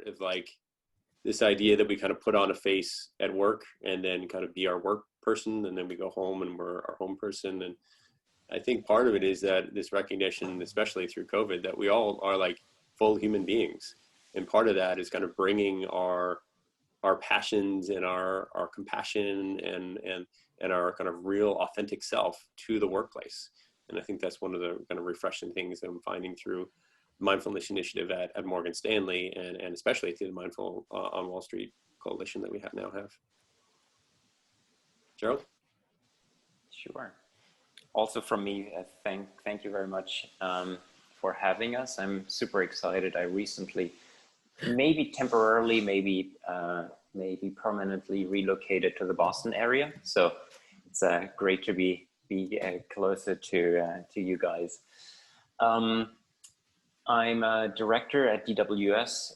part of like this idea that we kind of put on a face at work and then kind of be our work person, and then we go home and we're our home person. And I think part of it is that this recognition, especially through COVID, that we all are like full human beings. And part of that is kind of bringing our passions and our compassion and our kind of real authentic self to the workplace. And I think that's one of the kind of refreshing things that I'm finding through mindfulness initiative at Morgan Stanley, and especially through the Mindful on Wall Street coalition that we now have. Gerold? Sure. Also from me, thank you very much for having us. I'm super excited. I recently, maybe temporarily, maybe permanently relocated to the Boston area. So it's great to be closer to you guys. I'm a director at DWS.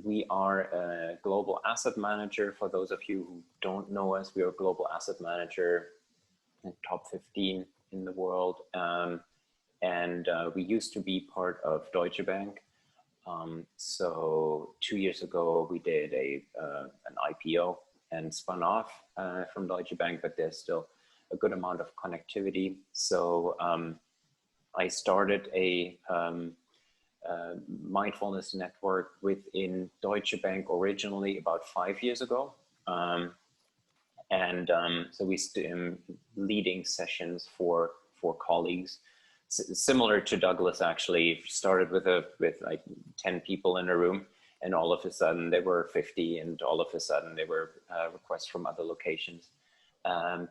We are a global asset manager. For those of you who don't know us, we are a global asset manager in top 15 in the world. And we used to be part of Deutsche Bank. So 2 years ago, we did an IPO and spun off from Deutsche Bank, but there's still a good amount of connectivity. So I started a mindfulness network within Deutsche Bank originally about 5 years ago. So we leading sessions for colleagues, similar to Douglas. Actually started with like 10 people in a room, and all of a sudden there were 50, and all of a sudden there were requests from other locations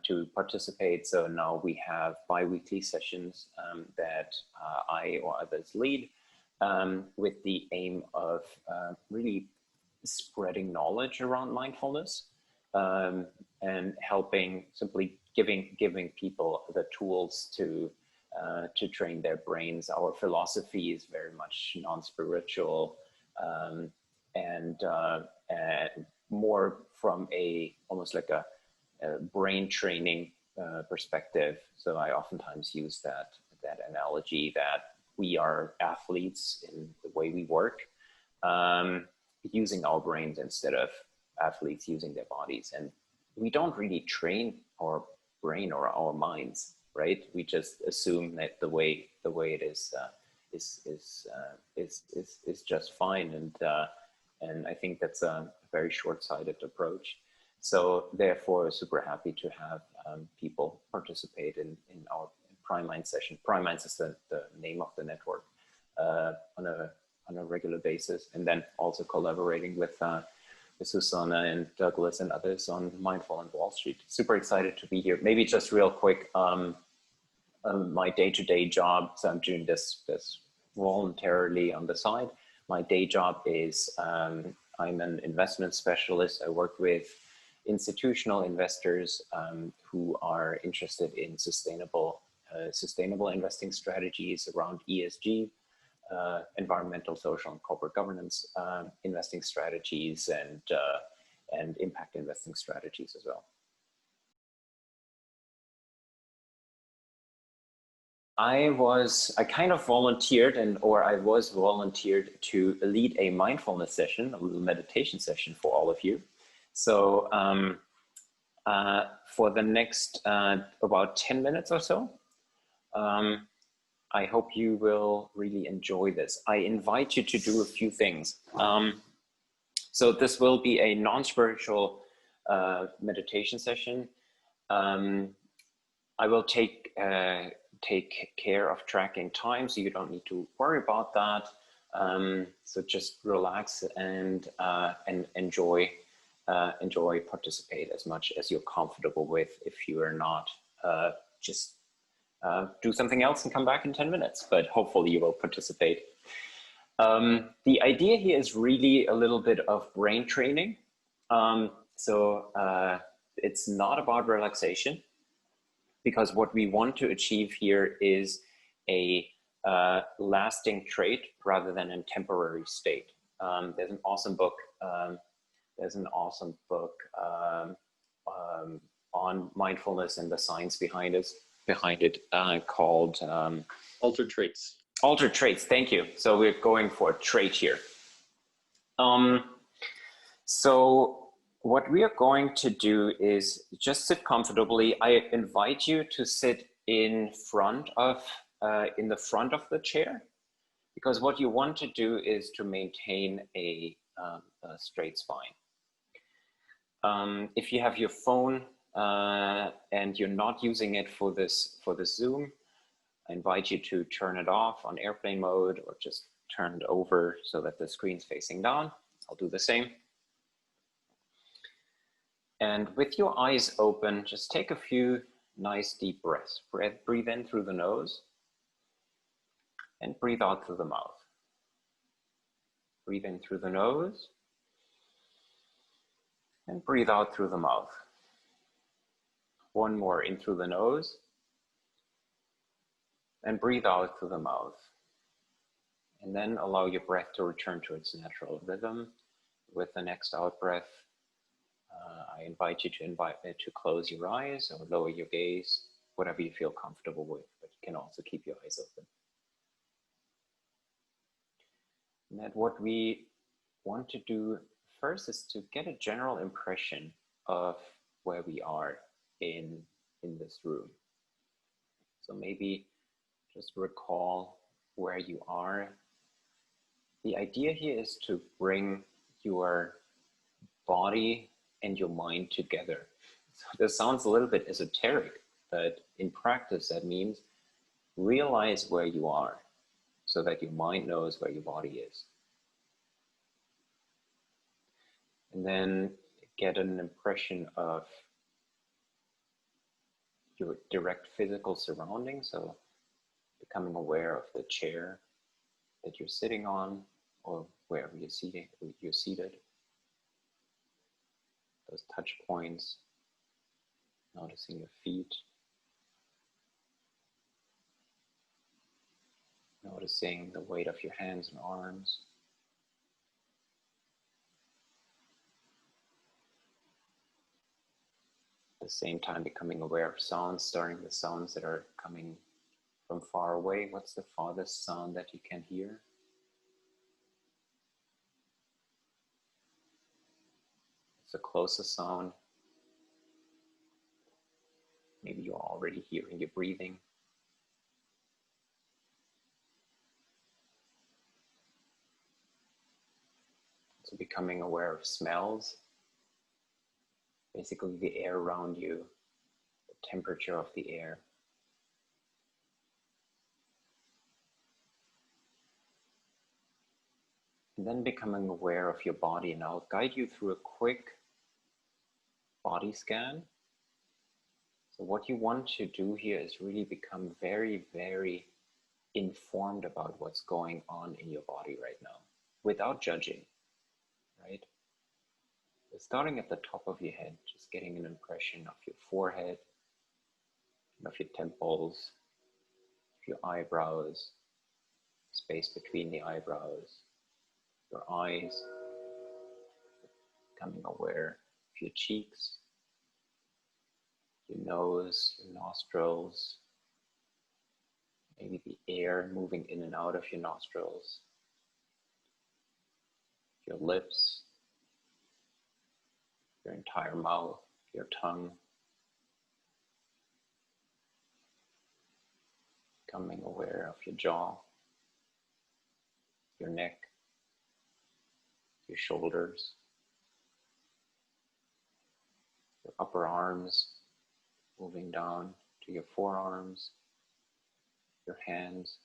to participate. So now we have bi-weekly sessions that I or others lead, with the aim of really spreading knowledge around mindfulness, and helping, simply giving people the tools to train their brains. Our philosophy is very much non-spiritual, and more from almost like a brain training perspective. So I oftentimes use that analogy that we are athletes in the way we work, using our brains instead of athletes using their bodies. And we don't really train our brain or our minds, right? We just assume that the way it is just fine. And I think that's a very short-sighted approach. So therefore, super happy to have people participate in our Prime Minds session. Prime Minds is the name of the network, on a regular basis, and then also collaborating with Susana and Douglas and others on Mindful on Wall Street. Super excited to be here. Maybe just real quick, my day-to-day job. So I'm doing this voluntarily on the side. My day job is I'm an investment specialist. I work with institutional investors who are interested in sustainable investing strategies around ESG, environmental, social, and corporate governance investing strategies, and impact investing strategies as well. I kind of volunteered I was volunteered to lead a mindfulness session, a little meditation session for all of you. So for the next about 10 minutes or so, I hope you will really enjoy this. I invite you to do a few things. So this will be a non-spiritual meditation session. I will take care of tracking time, so you don't need to worry about that. So just relax and enjoy, participate as much as you're comfortable with. If you are not, just do something else and come back in 10 minutes, but hopefully you will participate. The idea here is really a little bit of brain training. So it's not about relaxation, because what we want to achieve here is a lasting trait rather than a temporary state. There's an awesome book. On mindfulness and the science behind it called Altered Traits. Altered Traits. Thank you. So we're going for a trait here. So what we are going to do is just sit comfortably. I invite you to sit in the front of the chair, because what you want to do is to maintain a straight spine. If you have your phone and you're not using it for this Zoom, I invite you to turn it off on airplane mode, or just turn it over so that the screen's facing down. I'll do the same. And with your eyes open, just take a few nice deep breaths. Breathe in through the nose and breathe out through the mouth. Breathe in through the nose and breathe out through the mouth. One more, in through the nose and breathe out through the mouth. And then allow your breath to return to its natural rhythm. With the next out breath, I invite you to close your eyes or lower your gaze, whatever you feel comfortable with, but you can also keep your eyes open. And that what we want to do first is to get a general impression of where we are in this room. So maybe just recall where you are. The idea here is to bring your body and your mind together. So this sounds a little bit esoteric, but in practice that means realize where you are so that your mind knows where your body is. And then get an impression of your direct physical surroundings. So becoming aware of the chair that you're sitting on, or wherever you're seated. Those touch points, noticing your feet, noticing the weight of your hands and arms. At the same time, becoming aware of sounds, starting with sounds that are coming from far away. What's the farthest sound that you can hear? What's the closest sound? Maybe you're already hearing your breathing. So becoming aware of smells, basically the air around you, the temperature of the air. And then becoming aware of your body. And I'll guide you through a quick body scan. So what you want to do here is really become very, very informed about what's going on in your body right now, without judging, right? So starting at the top of your head, just getting an impression of your forehead, of your temples, of your eyebrows, space between the eyebrows, your eyes, becoming aware of your cheeks, your nose, your nostrils, maybe the air moving in and out of your nostrils, your lips, your entire mouth, your tongue, becoming aware of your jaw, your neck, your shoulders, your upper arms, moving down to your forearms, your hands,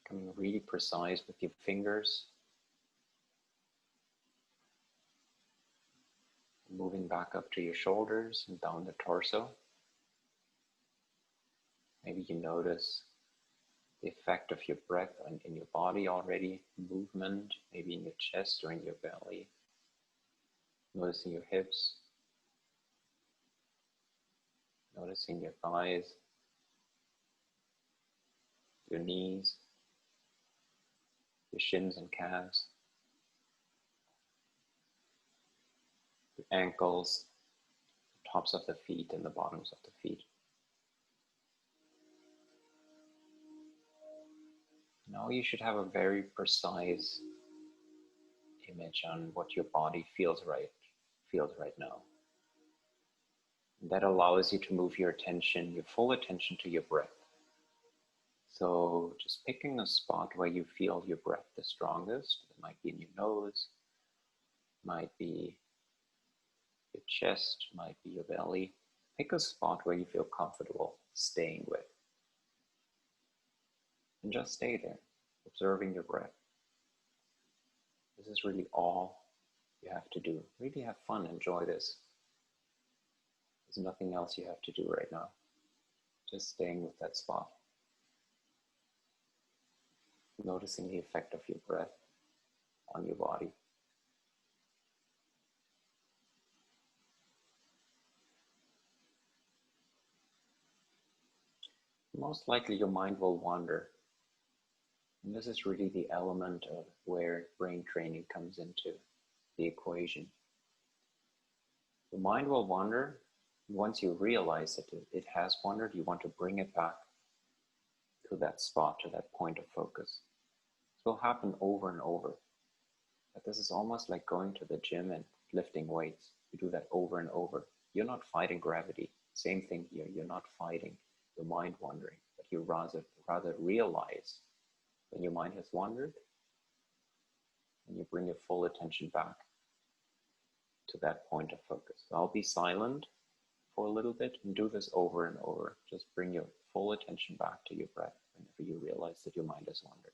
becoming really precise with your fingers, moving back up to your shoulders and down the torso. Maybe you notice the effect of your breath in your body already, movement, maybe in your chest or in your belly. Noticing your hips, noticing your thighs, your knees, your shins and calves, your ankles, the tops of the feet and the bottoms of the feet. Now you should have a very precise image on what your body feels right now. And that allows you to move your attention, your full attention, to your breath. So just picking a spot where you feel your breath the strongest. It might be in your nose, might be your chest, might be your belly. Pick a spot where you feel comfortable staying with. And just stay there, observing your breath. This is really all you have to do. Really have fun, enjoy this. There's nothing else you have to do right now. Just staying with that spot. Noticing the effect of your breath on your body. Most likely your mind will wander. And this is really the element of where brain training comes into the equation. The mind will wander. Once you realize that it has wandered, you want to bring it back to that spot, to that point of focus. It will happen over and over. But this is almost like going to the gym and lifting weights. You do that over and over. You're not fighting gravity. Same thing here. You're not fighting your mind wandering, but you rather realize when your mind has wandered, and you bring your full attention back to that point of focus. So I'll be silent for a little bit and do this over and over. Just bring your full attention back to your breath whenever you realize that your mind has wandered.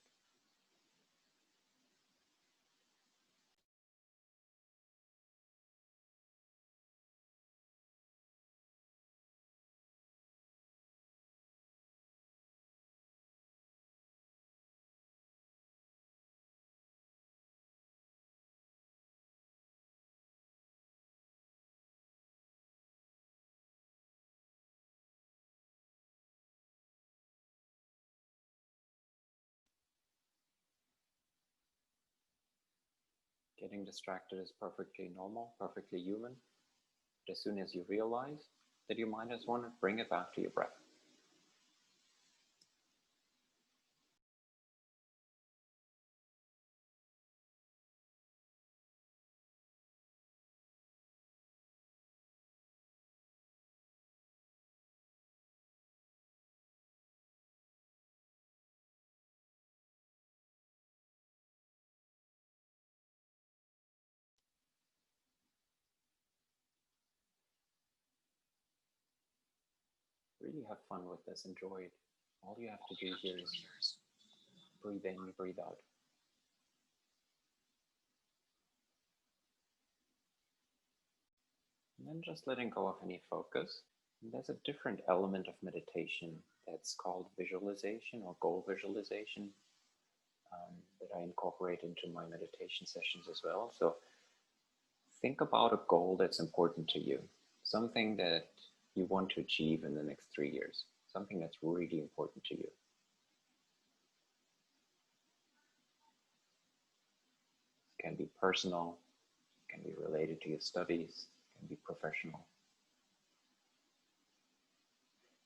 Getting distracted is perfectly normal, perfectly human. But as soon as you realize that your mind has wandered, bring it back to your breath. Really have fun with this, enjoy it. All you have to do here is breathe in, breathe out. And then just letting go of any focus. And there's a different element of meditation that's called visualization or goal visualization that I incorporate into my meditation sessions as well. So think about a goal that's important to you, something that you want to achieve in the next 3 years, something that's really important to you. It can be personal, it can be related to your studies, it can be professional.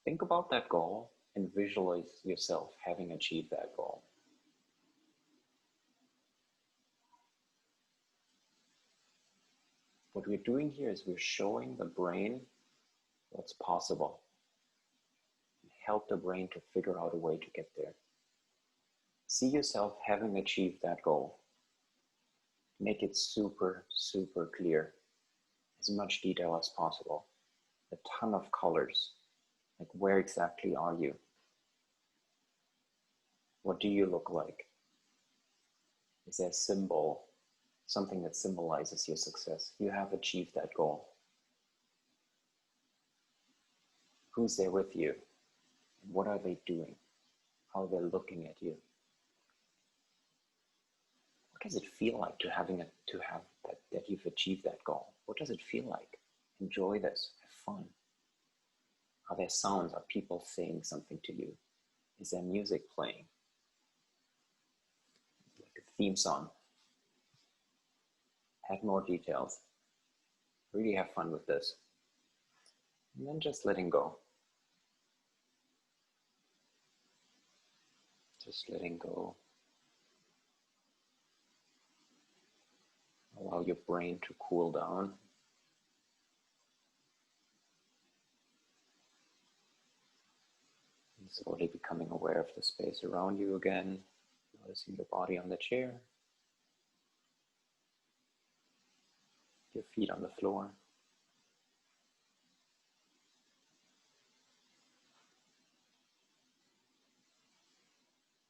Think about that goal and visualize yourself having achieved that goal. What we're doing here is we're showing the brain what's possible. Help the brain to figure out a way to get there. See yourself having achieved that goal. Make it super, super clear. As much detail as possible. A ton of colors. Like, where exactly are you? What do you look like? Is there a symbol, something that symbolizes your success? You have achieved that goal. Who's there with you? And what are they doing? How are they looking at you? What does it feel like to have that you've achieved that goal? What does it feel like? Enjoy this. Have fun. Are there sounds? Are people saying something to you? Is there music playing? Like a theme song. Add more details. Really have fun with this. And then just letting go. Just letting go Allow your brain to cool down. And slowly becoming aware of the space around you again, noticing your body on the chair, your feet on the floor.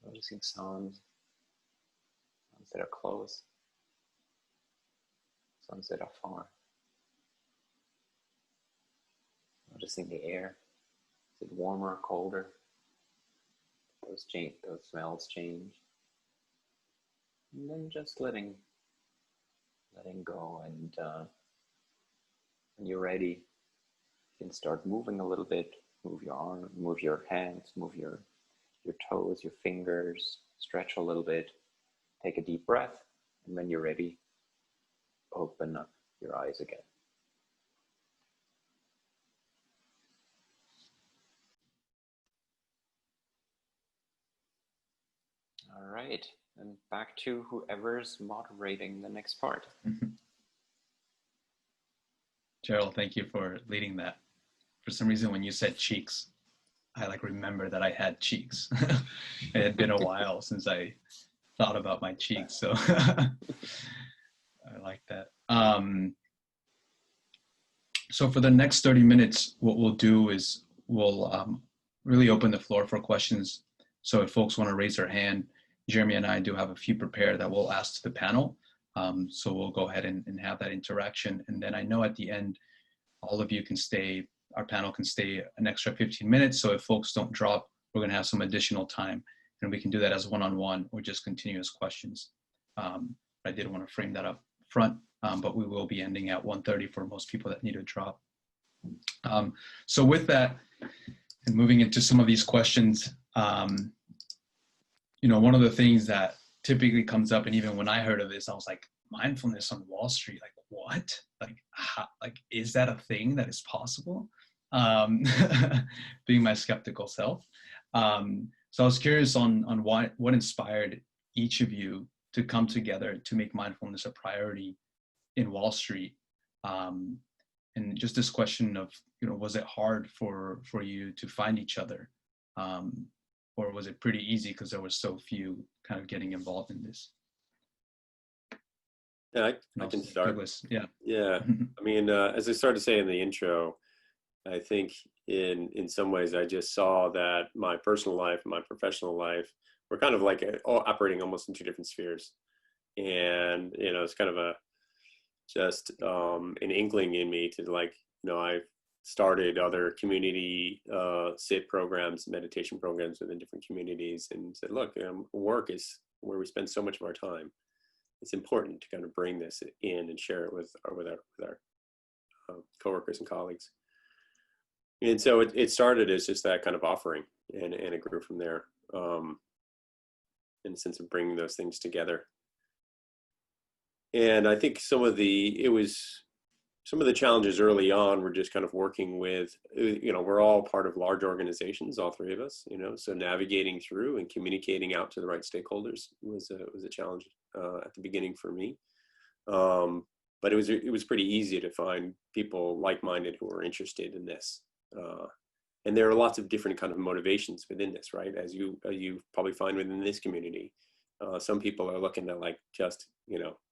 Noticing sounds that are close, sounds that are far. Noticing the air. Is it warmer or colder? Those smells change. And then just letting go, and when you're ready, you can start moving a little bit. Move your arm, move your hands, move your toes, your fingers, stretch a little bit. Take a deep breath, and when you're ready, open up your eyes again. All right, and back to whoever's moderating the next part. Gerold, thank you for leading that. For some reason, when you said cheeks, I remember that I had cheeks. It had been a while since I thought about my cheeks, so I like that. So for the next 30 minutes, what we'll do is we'll really open the floor for questions. So if folks want to raise their hand, Jeremy and I do have a few prepared that we'll ask to the panel. So we'll go ahead and have that interaction. And then I know at the end, all of you can stay, our panel can stay an extra 15 minutes. So if folks don't drop, we're going to have some additional time, and we can do that as one-on-one or just continuous questions. I did want to frame that up front, but we will be ending at 1:30 for most people that need to drop. So with that, and moving into some of these questions, one of the things that typically comes up, and even when I heard of this, I was like, mindfulness on Wall Street, like what? Is that a thing that is possible? Being my skeptical self. So I was curious on what inspired each of you to come together to make mindfulness a priority in Wall Street. And just this question of, was it hard for you to find each other? Or was it pretty easy because there were so few kind of getting involved in this? Yeah, I can start. Douglas, yeah. Yeah. I mean, as I started to say in the intro, I think in some ways I just saw that my personal life and my professional life were kind of like operating almost in two different spheres. And, it's kind of an inkling in me to I've started other community sit programs, meditation programs within different communities, and said, look, work is where we spend so much of our time. It's important to kind of bring this in and share it with our coworkers and colleagues. And so it started as just that kind of offering, and it grew from there, in the sense of bringing those things together. And I think some of the challenges early on were just kind of working with, we're all part of large organizations, all three of us, so navigating through and communicating out to the right stakeholders was a challenge at the beginning for me. But it was pretty easy to find people like-minded who were interested in this. And there are lots of different kind of motivations within this, right? As you probably find within this community, some people are looking to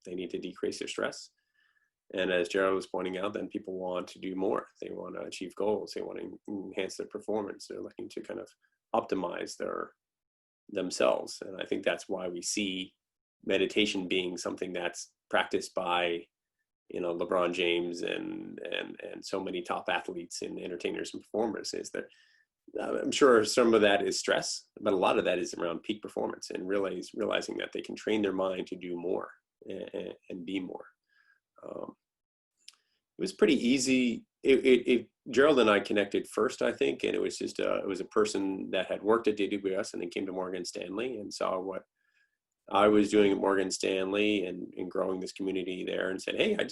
they need to decrease their stress. And as Gerold was pointing out, then people want to do more. They want to achieve goals. They want to enhance their performance. They're looking to kind of optimize themselves. And I think that's why we see meditation being something that's practiced by, LeBron James and so many top athletes and entertainers and performers. Is that I'm sure some of that is stress, but a lot of that is around peak performance and realizing that they can train their mind to do more and be more. It was pretty easy. Gerold and I connected first, I think, and it was just it was a person that had worked at AWS and then came to Morgan Stanley and saw what I was doing at Morgan Stanley and growing this community there, and said, hey, I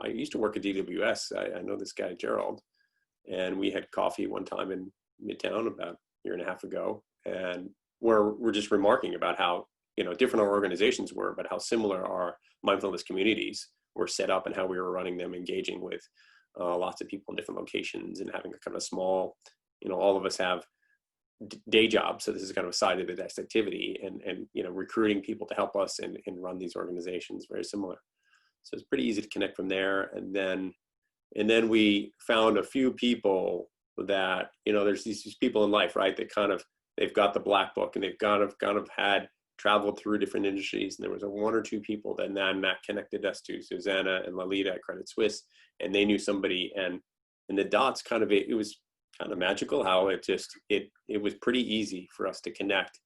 used to work at AWS. I know this guy Gerold, and we had coffee one time in Midtown about a year and a half ago, and we're just remarking about how different our organizations were, but how similar our mindfulness communities were set up and how we were running them, engaging with lots of people in different locations and having a kind of small, all of us have day jobs. So this is kind of a side of the desk activity, and recruiting people to help us and run these organizations, very similar. So it's pretty easy to connect from there. And then we found a few people that, there's these people in life, right? That they've got the black book and they've kind of had traveled through different industries. And there was one or two people that Matt connected us to, Susana and Lalita at Credit Suisse, and they knew somebody, and the dots it was kind of magical how it was pretty easy for us to connect,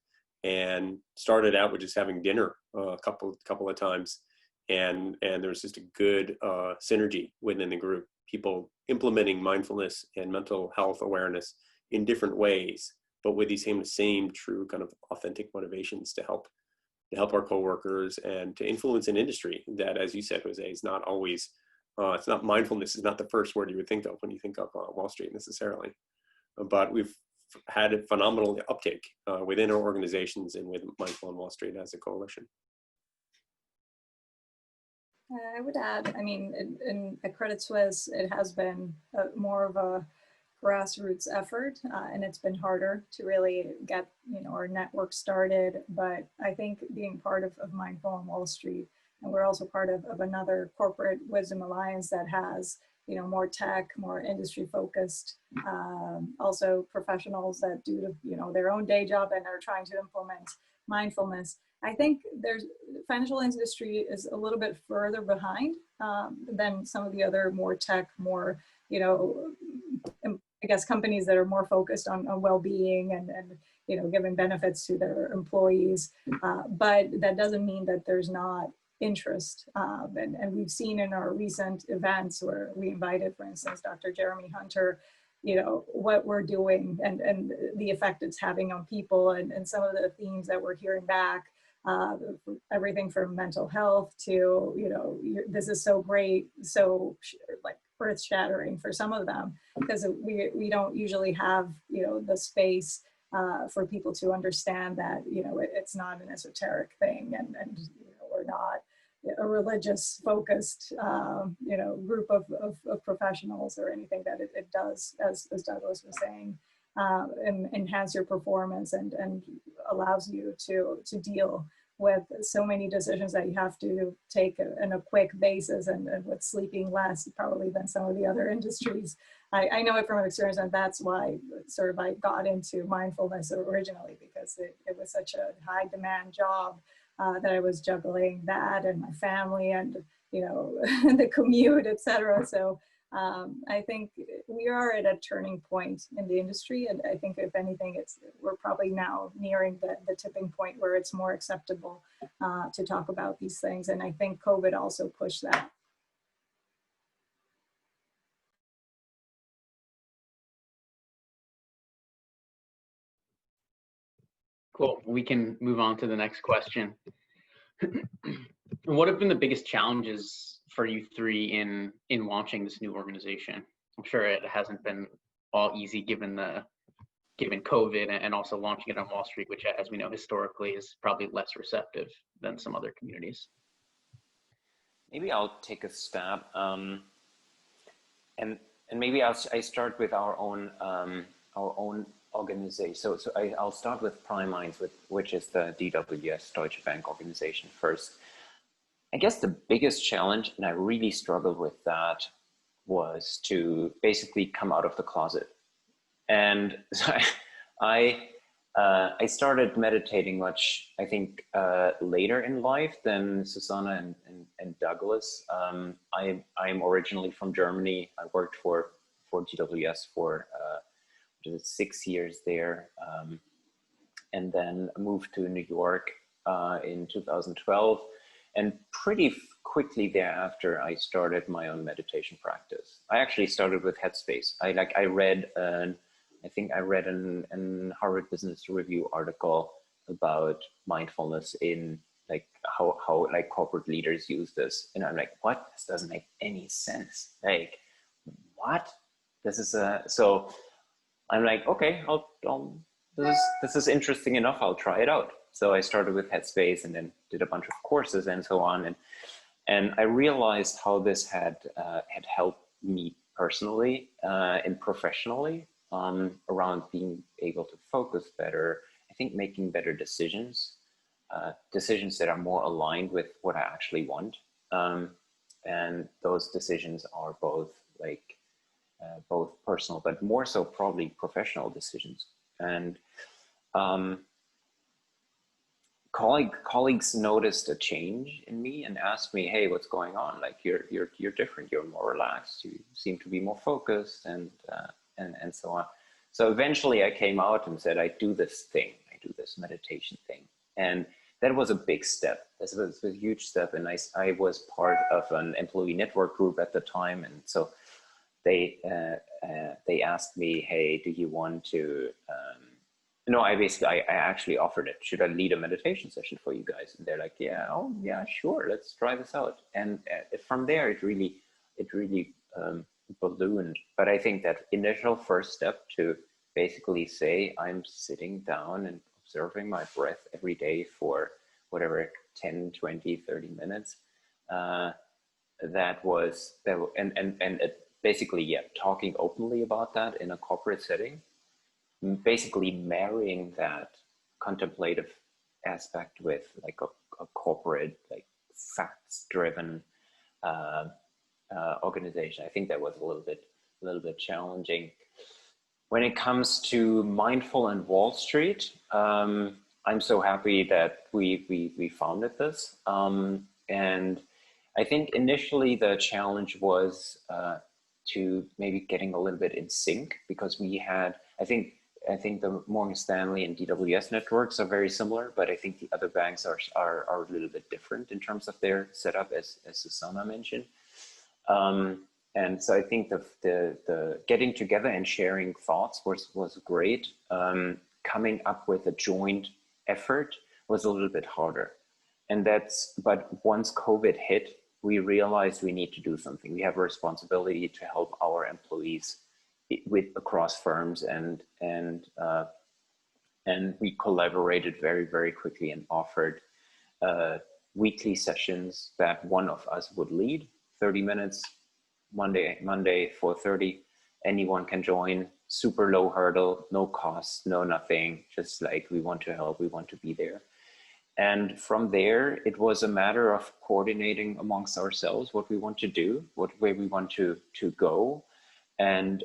and started out with just having dinner a couple of times. And there was just a good synergy within the group, people implementing mindfulness and mental health awareness in different ways, but with these same true kind of authentic motivations to help our coworkers and to influence an industry that, as you said, Jose, is not always, it's not, mindfulness is not the first word you would think of when you think of Wall Street necessarily. But we've had a phenomenal uptake within our organizations and with Mindful on Wall Street as a coalition. I would add, at Credit Suisse, it has been more of a grassroots effort, and it's been harder to really get our network started. But I think being part of Mindful on Wall Street, and we're also part of another corporate wisdom alliance that has more tech, more industry focused, also professionals that do their own day job and are trying to implement mindfulness. I think financial industry is a little bit further behind than some of the other more tech, more, I guess, companies that are more focused on well-being and giving benefits to their employees. But that doesn't mean that there's not interest. And we've seen in our recent events where we invited, for instance, Dr. Jeremy Hunter, what we're doing and the effect it's having on people, and some of the themes that we're hearing back, everything from mental health to, this is so great, so like earth shattering for some of them, because we don't usually have, the space for people to understand that, it's not an esoteric thing, and we're not a religious focused, group of professionals or anything, that it does, as Douglas was saying, enhance your performance and allows you to deal with so many decisions that you have to take in a quick basis, and with sleeping less probably than some of the other industries. I know it from experience, and that's why I got into mindfulness originally, because it was such a high demand job that I was juggling that and my family and, the commute, etc. So I think we are at a turning point in the industry, and I think if anything, we're probably now nearing the tipping point where it's more acceptable to talk about these things, and I think COVID also pushed that. Cool. We can move on to the next question. What have been the biggest challenges for you three in launching this new organization? I'm sure it hasn't been all easy given COVID, and also launching it on Wall Street, which, as we know, historically is probably less receptive than some other communities. Maybe I'll take a stab, and maybe I start with our own organization. So I'll start with Prime Minds, which is the DWS Deutsche Bank organization first. I guess the biggest challenge, and I really struggled with that, was to basically come out of the closet. And so I started meditating much, I think, later in life than Susana and Douglas. I'm originally from Germany. I worked for DWS for 6 years there, and then moved to New York in 2012. And pretty quickly thereafter, I started my own meditation practice. I actually started with Headspace. I read an Harvard Business Review article about mindfulness in how corporate leaders use this, and I'm like, what? This doesn't make any sense. Like, what? This is so. I'm like, okay, this is interesting enough. I'll try it out. So I started with Headspace and then did a bunch of courses and so on. And I realized how this had helped me personally and professionally around being able to focus better. I think making better decisions, decisions that are more aligned with what I actually want. And those decisions are both both personal, but more so probably professional decisions. And colleagues noticed a change in me and asked me, "Hey, what's going on? Like you're different. You're more relaxed. You seem to be more focused, and so on." So eventually, I came out and said, "I do this thing. I do this meditation thing," and that was a big step. This was a huge step, and I was part of an employee network group at the time, and so they asked me, "Hey, do you want to?" No, I actually offered it. Should I lead a meditation session for you guys? And they're like, "Yeah, oh yeah, sure. Let's try this out." And from there, it really ballooned. But I think that initial first step to basically say, I'm sitting down and observing my breath every day for whatever, 10, 20, 30 minutes. And basically, yeah, talking openly about that in a corporate setting, basically marrying that contemplative aspect with like a corporate, like facts-driven organization. I think that was a little bit challenging. When it comes to Mindful and Wall Street, I'm so happy that we founded this. And I think initially the challenge was to maybe getting a little bit in sync, because we had, I think the Morgan Stanley and DWS networks are very similar, but I think the other banks are a little bit different in terms of their setup, as Susana mentioned. And so I think the getting together and sharing thoughts was great. Coming up with a joint effort was a little bit harder. But once COVID hit, we realized we need to do something. We have a responsibility to help our employees across firms, and we collaborated very, very quickly and offered weekly sessions that one of us would lead, 30 minutes, Monday, 4:30. Anyone can join, super low hurdle, no cost, no nothing, just like we want to help, we want to be there. And from there, it was a matter of coordinating amongst ourselves what we want to do, what way we want to go. And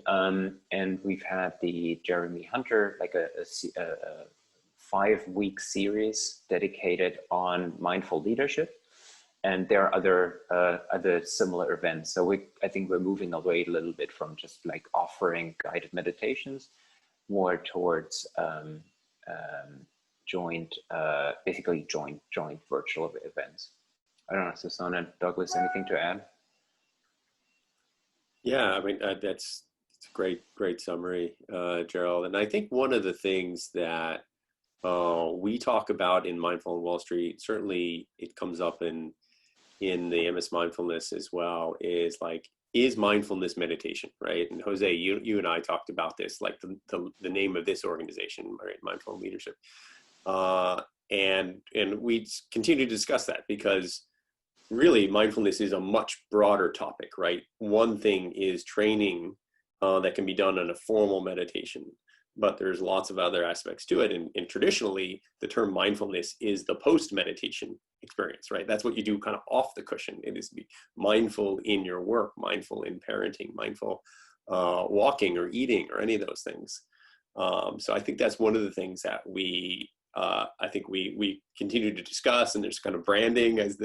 we've had the Jeremy Hunter, like a 5-week series dedicated on mindful leadership. And there are other similar events. So I think we're moving away a little bit from just like offering guided meditations, more towards joint virtual events. I don't know, Susana, Douglas, anything to add? Yeah, I mean, that's a great summary, Gerold. And I think one of the things that we talk about in Mindful and Wall Street, certainly it comes up in the MS Mindfulness as well, is like, is mindfulness meditation, right? And Jose, you and I talked about this, like the name of this organization, right? Mindful Leadership. And we continue to discuss that, because really mindfulness is a much broader topic, right? One thing is training that can be done in a formal meditation, but there's lots of other aspects to it. And traditionally, the term mindfulness is the post-meditation experience, right? That's what you do kind of off the cushion. It is to be mindful in your work, mindful in parenting, mindful walking or eating or any of those things. So I think that's one of the things that we continue to discuss, and there's kind of branding as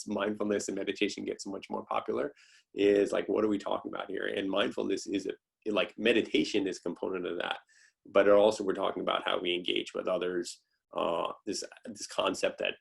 mindfulness and meditation gets much more popular, is like, what are we talking about here? And mindfulness is like meditation is a component of that, but also we're talking about how we engage with others. This concept that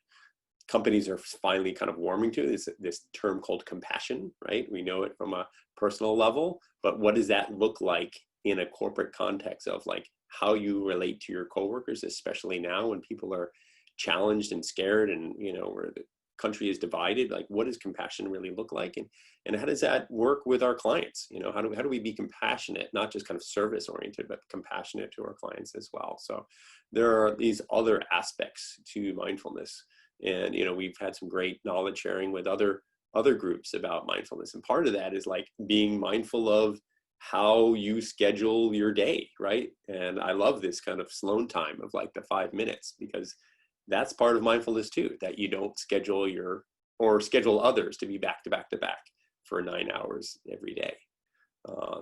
companies are finally kind of warming to, is this term called compassion, right? We know it from a personal level, but what does that look like in a corporate context of like how you relate to your coworkers, especially now when people are challenged and scared, and where the country is divided? Like, what does compassion really look like, and how does that work with our clients? How do we be compassionate, not just kind of service oriented, but compassionate to our clients as well? So there are these other aspects to mindfulness, and we've had some great knowledge sharing with other other groups about mindfulness. And part of that is like being mindful of how you schedule your day, right? And I love this kind of Sloan time of like the 5 minutes, because that's part of mindfulness too, that you don't schedule or schedule others to be back to back to back for 9 hours every day.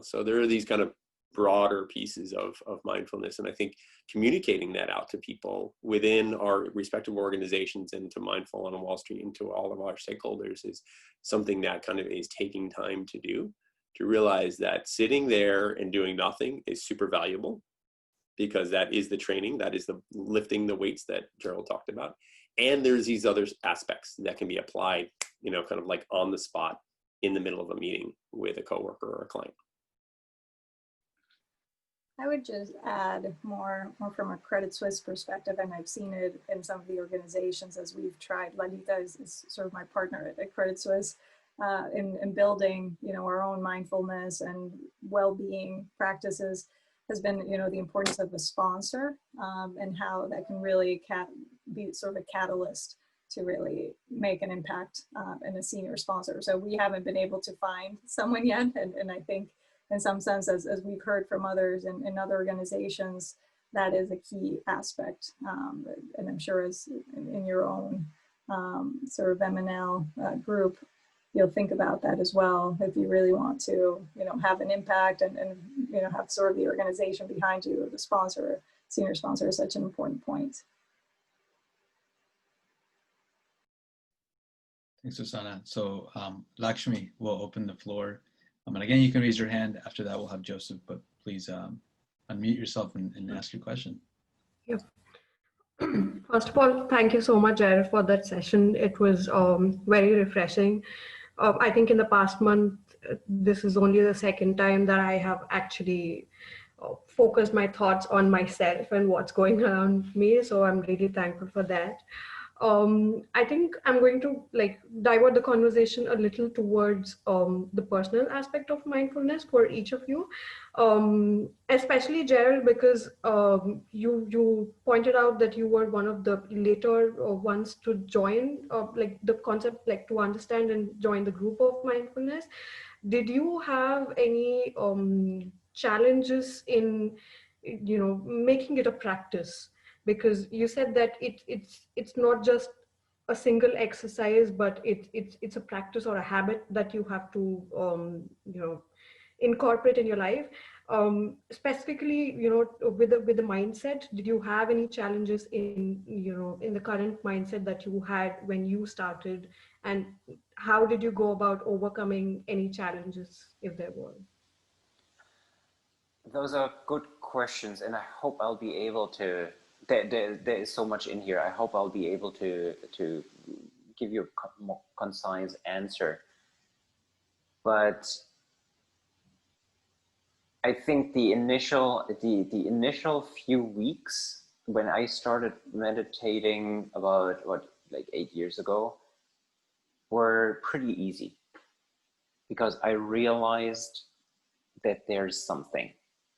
So there are these kind of broader pieces of mindfulness. And I think communicating that out to people within our respective organizations and to Mindful on Wall Street and to all of our stakeholders is something that kind of is taking time to do, to realize that sitting there and doing nothing is super valuable, because that is the training, that is the lifting the weights that Gerold talked about. And there's these other aspects that can be applied, kind of like on the spot in the middle of a meeting with a coworker or a client. I would just add more from a Credit Suisse perspective, and I've seen it in some of the organizations as we've tried. Lalita is sort of my partner at Credit Suisse in building, our own mindfulness and well-being practices, has been, the importance of the sponsor and how that can really be sort of a catalyst to really make an impact in a senior sponsor. So we haven't been able to find someone yet, and I think in some sense, as we've heard from others in other organizations, that is a key aspect. And I'm sure as in your own sort of M&L group, you'll think about that as well, if you really want to, have an impact and have sort of the organization behind you. The sponsor, senior sponsor, is such an important point. Thanks, Susana. So Lakshmi will open the floor. And again, you can raise your hand. After that, we'll have Joseph, but please unmute yourself and ask your question. Yeah. First of all, thank you so much, Gerold, for that session. It was very refreshing. I think in the past month, this is only the second time that I have actually focused my thoughts on myself and what's going around me. So I'm really thankful for that. I think I'm going to divert the conversation a little towards the personal aspect of mindfulness for each of you, especially Gerold, because you pointed out that you were one of the later ones to join, the concept, to understand and join the group of mindfulness. Did you have any challenges in, making it a practice? Because you said that it's not just a single exercise, but it's a practice or a habit that you have to incorporate in your life. Specifically, with the mindset, did you have any challenges in the current mindset that you had when you started, and how did you go about overcoming any challenges if there were? Those are good questions, and I hope I'll be able to. There is so much in here. I hope I'll be able to give you a more concise answer. But I think the initial few weeks when I started meditating about 8 years ago were pretty easy, because I realized that there's something.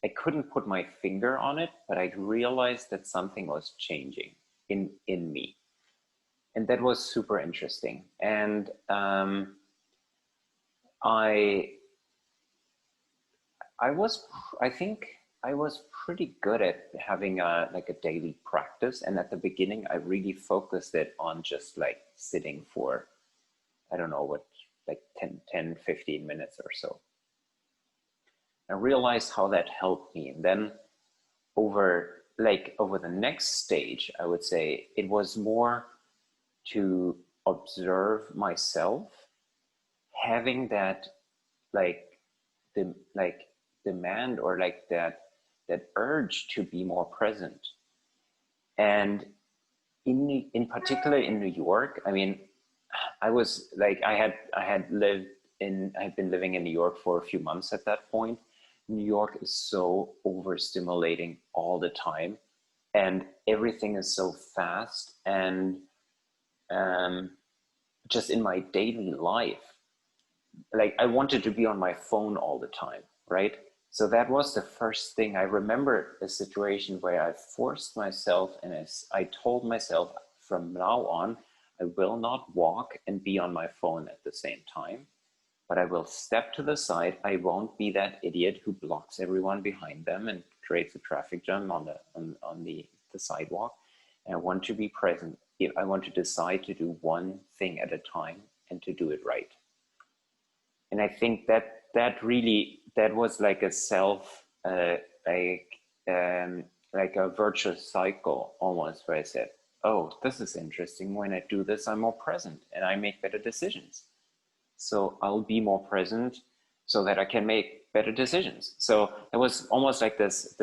I couldn't put my finger on it, but I realized that something was changing in me. And that was super interesting. And I think I was pretty good at having a daily practice. And at the beginning, I really focused it on just sitting for, I don't know what, 10, 15 minutes or so. I realized how that helped me. And then over the next stage, I would say it was more to observe myself, having that demand or that urge to be more present. And in particular in New York, I mean, I was I had been living in New York for a few months at that point. New York is so overstimulating all the time, and everything is so fast. And just in my daily life, I wanted to be on my phone all the time, right? So that was the first thing. I remember a situation where I forced myself, and I told myself from now on, I will not walk and be on my phone at the same time, but I will step to the side. I won't be that idiot who blocks everyone behind them and creates a traffic jam on the sidewalk. And I want to be present. I want to decide to do one thing at a time and to do it right. And I think that was like a like a virtuous cycle almost, where I said, oh, this is interesting. When I do this, I'm more present and I make better decisions. So I'll be more present so that I can make better decisions. So it was almost like this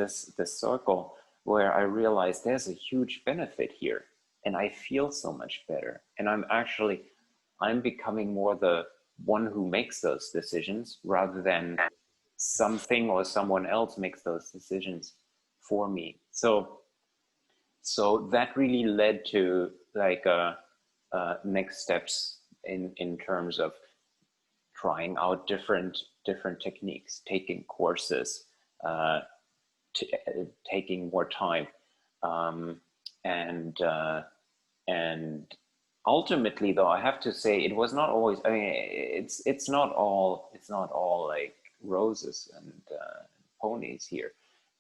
circle where I realized there's a huge benefit here and I feel so much better. And I'm becoming more the one who makes those decisions rather than something or someone else makes those decisions for me. So that really led to like next steps in terms of trying out different techniques, taking courses, taking more time, and ultimately, though, I have to say it was not always. I mean, it's not all like roses and ponies here.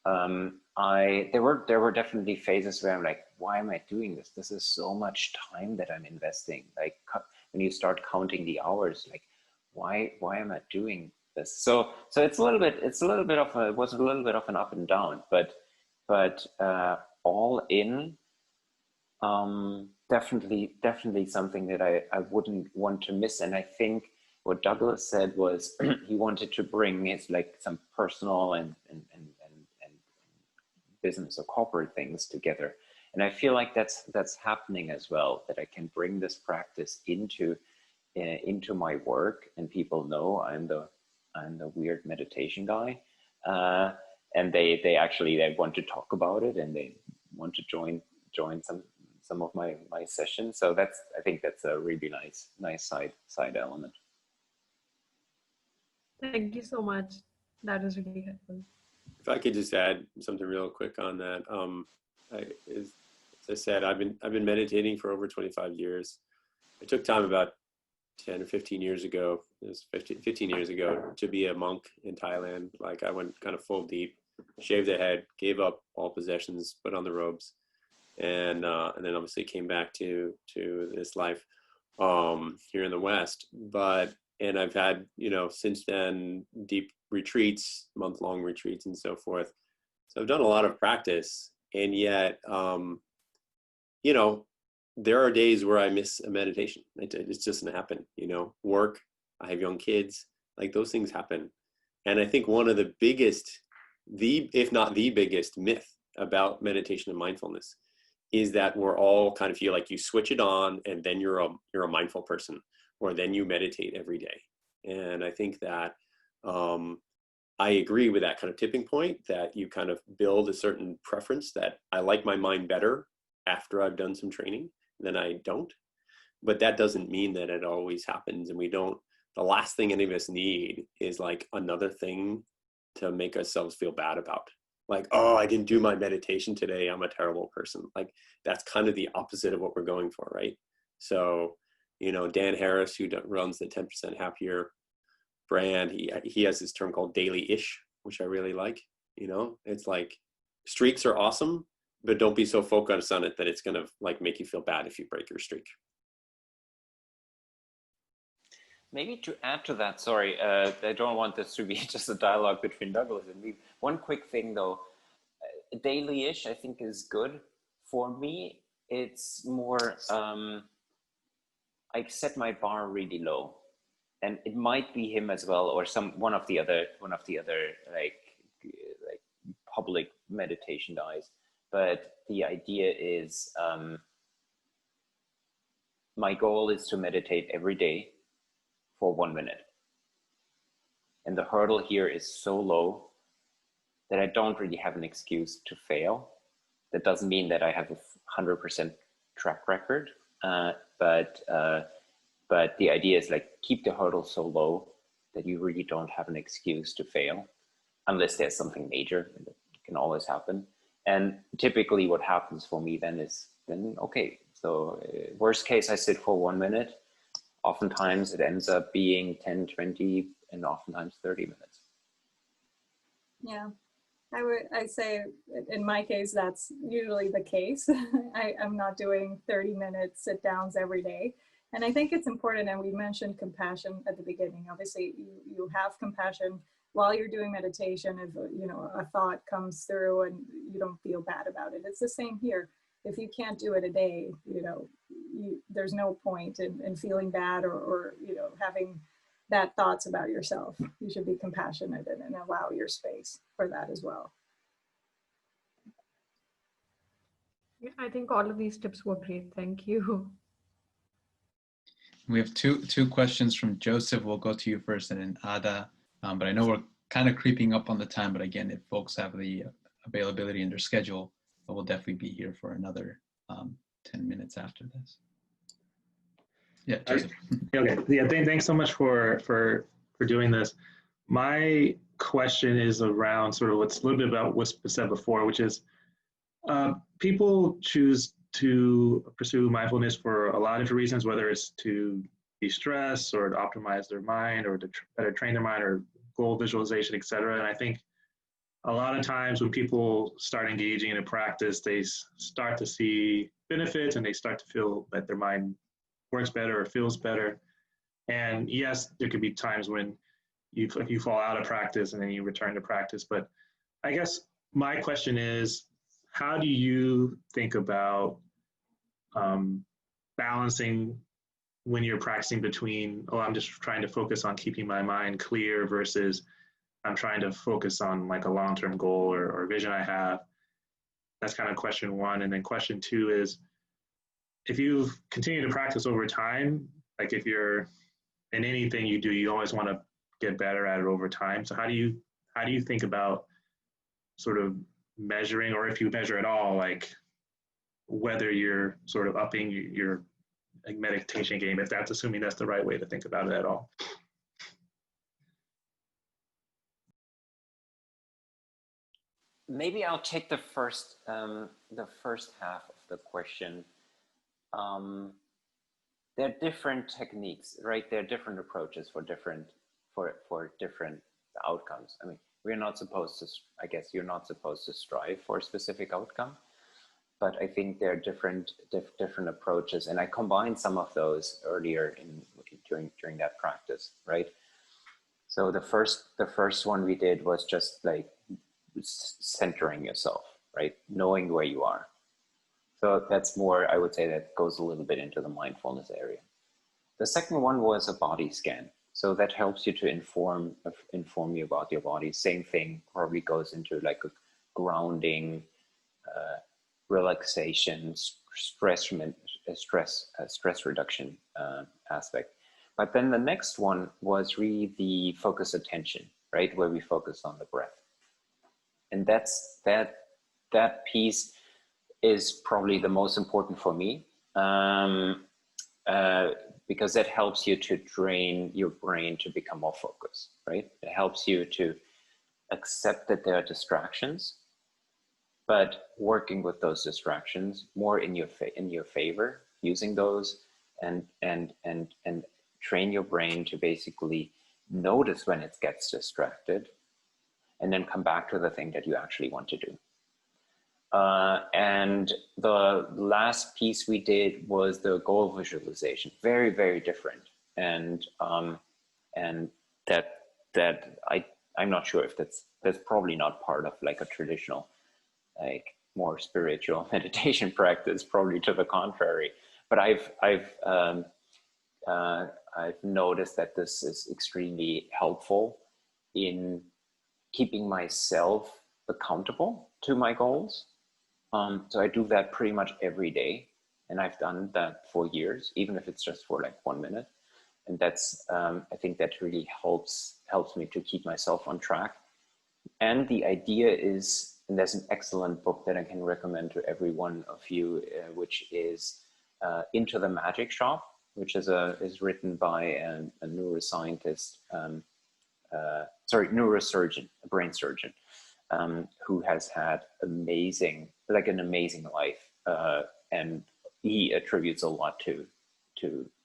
There were definitely phases where I'm like, why am I doing this? This is so much time that I'm investing. Like when you start counting the hours, like why am I doing this? So it was a little bit of an up and down, but all in, definitely something that I wouldn't want to miss. And I think what Douglas said was he wanted to bring his like some personal and business or corporate things together. And I feel like that's happening as well, that I can bring this practice into my work, and people know I'm the weird meditation guy, and they want to talk about it, and they want to join some of my sessions. So I think that's a really nice side element. Thank you so much. That was really helpful. If I could just add something real quick on that, as I said, I've been meditating for over 25 years. I took time about 10 or 15 years ago, it was 15 years ago, to be a monk in Thailand. Like I went kind of full deep, shaved the head, gave up all possessions, put on the robes, and then obviously came back to this life here in the West. And I've had, since then, deep retreats, month-long retreats and so forth. So I've done a lot of practice, and yet, there are days where I miss a meditation. It just doesn't happen, work, I have young kids, like those things happen. And I think one of the biggest, if not the biggest myth about meditation and mindfulness is that we're all kind of feel like you switch it on and then you're a mindful person, or then you meditate every day. And I think that I agree with that kind of tipping point, that you kind of build a certain preference that I like my mind better after I've done some training than I don't. But that doesn't mean that it always happens. And the last thing any of us need is like another thing to make ourselves feel bad about. Like, oh, I didn't do my meditation today, I'm a terrible person. Like that's kind of the opposite of what we're going for, right? So, Dan Harris, who runs the 10% Happier brand, he has this term called daily-ish, which I really like. It's like streaks are awesome, but don't be so focused on it that it's going to like make you feel bad if you break your streak. Maybe to add to that, sorry, I don't want this to be just a dialogue between Douglas and me. One quick thing though, daily-ish I think is good. For me, it's more, I set my bar really low, and it might be him as well, or one of the other like public meditation guys. But the idea is, my goal is to meditate every day for 1 minute. And the hurdle here is so low that I don't really have an excuse to fail. That doesn't mean that I have a 100% track record, but the idea is like keep the hurdle so low that you really don't have an excuse to fail, unless there's something major. That can always happen. And typically what happens for me then is, okay, So worst case, I sit for 1 minute. Oftentimes it ends up being 10, 20, and oftentimes 30 minutes. Yeah, I say in my case, that's usually the case. I'm not doing 30-minute sit downs every day. And I think it's important, and we mentioned compassion at the beginning. Obviously, you have compassion while you're doing meditation. If a thought comes through and you don't feel bad about it, it's the same here. If you can't do it a day, there's no point in feeling bad or having that thoughts about yourself. You should be compassionate and allow your space for that as well. Yeah, I think all of these tips were great. Thank you. We have two questions from Joseph. We'll go to you first and then Ada. But I know we're kind of creeping up on the time, but again, if folks have the availability in their schedule, we'll definitely be here for another 10 minutes after this. Yeah, Joseph. Okay. Yeah. Thanks so much for doing this. My question is around sort of what's a little bit about what's been said before, which is people choose to pursue mindfulness for a lot of different reasons, whether it's to de-stress or to optimize their mind or to better train their mind or goal visualization, et cetera. And I think a lot of times when people start engaging in a practice, they start to see benefits and they start to feel that their mind works better or feels better. And yes, there could be times when you fall out of practice and then you return to practice. But I guess my question is, how do you think about balancing when you're practicing between, oh, I'm just trying to focus on keeping my mind clear versus I'm trying to focus on like a long-term goal or vision I have? That's kind of question one. And then question two is, if you've continued to practice over time, like if you're in anything you do, you always want to get better at it over time. So how do you think about sort of measuring, or if you measure at all, like whether you're sort of upping your like meditation game, if that's assuming that's the right way to think about it at all? Maybe I'll take the first half of the question. There are different techniques, right? There are different approaches for different outcomes. I mean, we're not supposed to, I guess you're not supposed to strive for a specific outcome, but I think there are different approaches, and I combined some of those earlier during that practice, right? So the first one we did was just like centering yourself, right? Knowing where you are. So that's more, I would say that goes a little bit into the mindfulness area. The second one was a body scan. So that helps you to inform you about your body. Same thing probably goes into like a grounding, relaxation, stress reduction aspect. But then the next one was really the focus attention, right? Where we focus on the breath. And that piece is probably the most important for me, because that helps you to train your brain to become more focused, right? It helps you to accept that there are distractions, but working with those distractions more in your favor, using those and train your brain to basically notice when it gets distracted and then come back to the thing that you actually want to do. And the last piece we did was the goal visualization. Very, very different. And that I'm not sure if that's probably not part of like a traditional, like more spiritual meditation practice, probably to the contrary. But I've noticed that this is extremely helpful in keeping myself accountable to my goals. So I do that pretty much every day, and I've done that for years, even if it's just for like 1 minute. And that's, I think that really helps me to keep myself on track. And the idea is, and there's an excellent book that I can recommend to every one of you, which is Into the Magic Shop, which is written by a neuroscientist, neurosurgeon, a brain surgeon, who has had an amazing life, and he attributes a lot to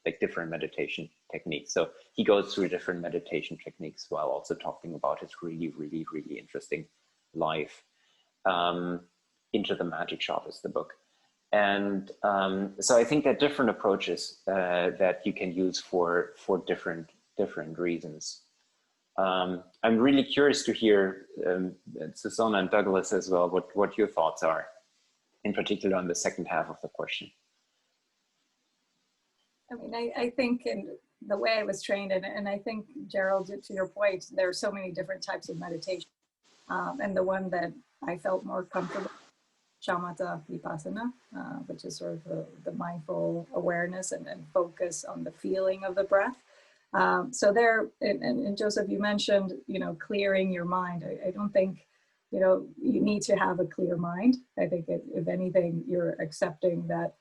like different meditation techniques. So he goes through different meditation techniques while also talking about his really, really, really interesting life. Into the Magic Shop is the book. And so I think that different approaches that you can use for different reasons. I'm really curious to hear Susana and Douglas as well, what your thoughts are, in particular on the second half of the question. I mean, I think in the way I was trained, and I think, Gerold, to your point, there are so many different types of meditation. And the one that I felt more comfortable, shamatha vipassana, which is sort of the mindful awareness and focus on the feeling of the breath. So there, and Joseph, you mentioned, clearing your mind. I don't think, you need to have a clear mind. I think if anything, you're accepting that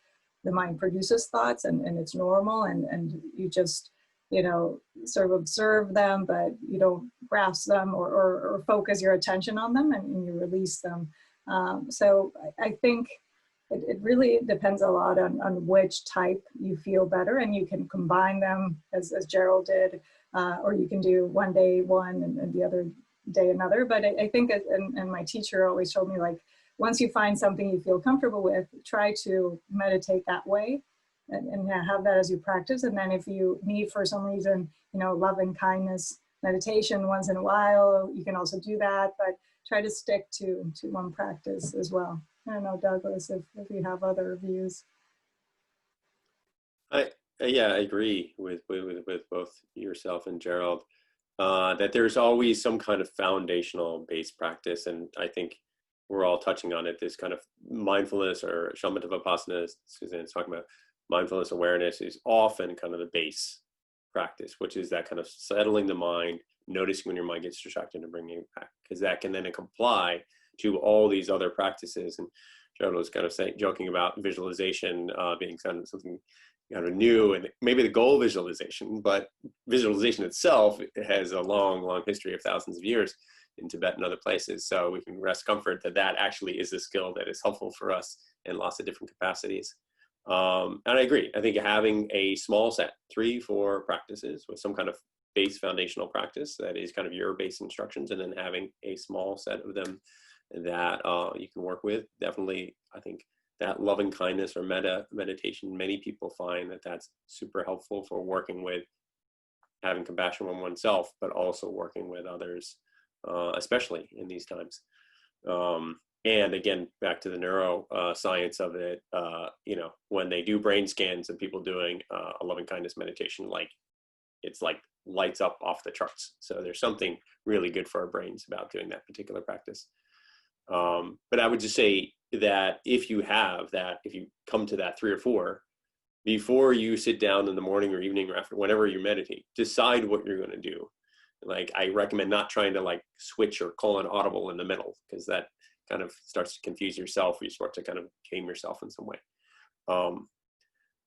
the mind produces thoughts and it's normal, and you just, sort of observe them, but you don't grasp them or focus your attention on them, and you release them. So I think it really depends a lot on which type you feel better, and you can combine them as Gerold did, or you can do one day one and the other day another. But I think, and my teacher always told me, like, once you find something you feel comfortable with, try to meditate that way and have that as you practice. And then if you need, for some reason, loving kindness meditation once in a while, you can also do that, but try to stick to one practice as well. I don't know, Douglas, if you have other views. Yeah, I agree with both yourself and Gerold, that there's always some kind of foundational base practice. And I think we're all touching on it, this kind of mindfulness, or shamatha vipassana, as Suzanne's talking about, mindfulness awareness is often kind of the base practice, which is that kind of settling the mind, noticing when your mind gets distracted and bringing it back, because that can then apply to all these other practices. And Gerold was kind of joking about visualization being kind of something kind of new, and maybe the goal of visualization, but visualization itself has a long history of thousands of years in Tibet and other places. So we can rest comfort that that actually is a skill that is helpful for us in lots of different capacities. And I agree. I think having a small set, 3-4 practices with some kind of base foundational practice that is kind of your base instructions, and then having a small set of them that you can work with. Definitely, I think that loving kindness or meditation, many people find that that's super helpful for working with having compassion on oneself, but also working with others, especially in these times. And again, back to the neuroscience of it, when they do brain scans of people doing a loving kindness meditation, it's like lights up off the charts. So there's something really good for our brains about doing that particular practice. But I would just say that if you come to that 3 or 4, before you sit down in the morning or evening or after, whenever you meditate, decide what you're going to do. Like, I recommend not trying to switch or call an audible in the middle, because that kind of starts to confuse yourself, or you start to kind of game yourself in some way.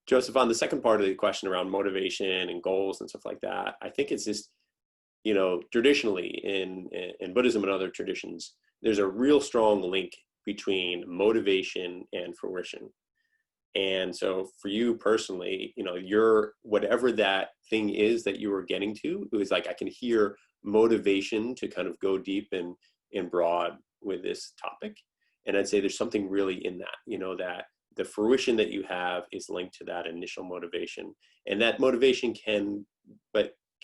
Joseph, on the second part of the question around motivation and goals and stuff like that, I think it's just, traditionally in Buddhism and other traditions, there's a real strong link between motivation and fruition. And so for you personally, your whatever that thing is that you were getting to, it was like, I can hear motivation to kind of go deep and broad with this topic. And I'd say there's something really in that, that the fruition that you have is linked to that initial motivation. And that motivation can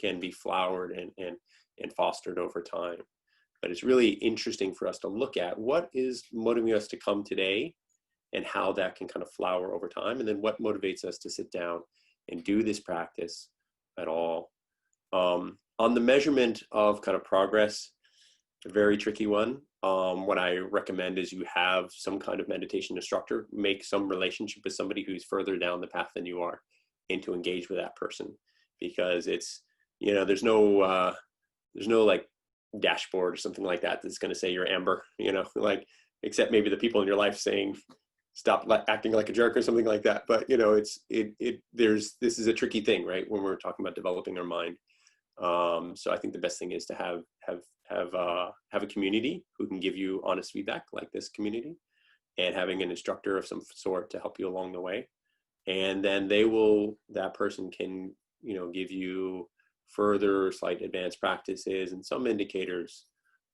be flowered and fostered over time. But it's really interesting for us to look at what is motivating us to come today, and how that can kind of flower over time, and then what motivates us to sit down and do this practice at all. On the measurement of kind of progress, a very tricky one. What I recommend is you have some kind of meditation instructor, make some relationship with somebody who's further down the path than you are, and to engage with that person, because it's, there's no dashboard or something like that that's going to say you're amber, except maybe the people in your life saying, stop acting like a jerk or something like that. But this is a tricky thing, right? When we're talking about developing our mind. So I think the best thing is to have a community who can give you honest feedback, like this community, and having an instructor of some sort to help you along the way. and then that person can, give you further slight advanced practices and some indicators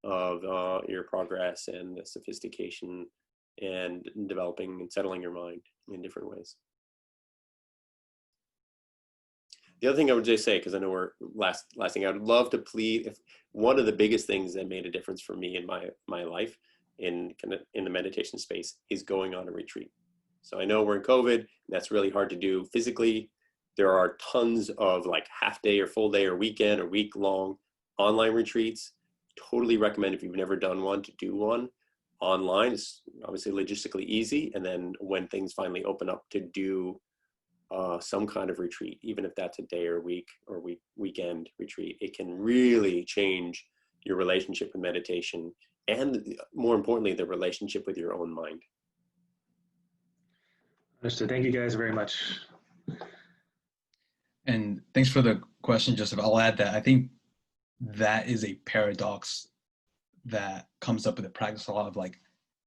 of your progress and the sophistication and developing and settling your mind in different ways. The other thing I would just say, because I know we're last thing, I would love to plead, if one of the biggest things that made a difference for me in my life in the meditation space is going on a retreat. So I know we're in COVID, and that's really hard to do physically. There are tons of like half day or full day or weekend or week long online retreats. Totally recommend, if you've never done one, to do one online. It's obviously logistically easy. And then when things finally open up, to do some kind of retreat, even if that's a day or week or weekend retreat, it can really change your relationship with meditation, and more importantly, the relationship with your own mind. Understood. Thank you guys very much. And thanks for the question, Joseph. I'll add that I think that is a paradox that comes up with the practice a lot of, like,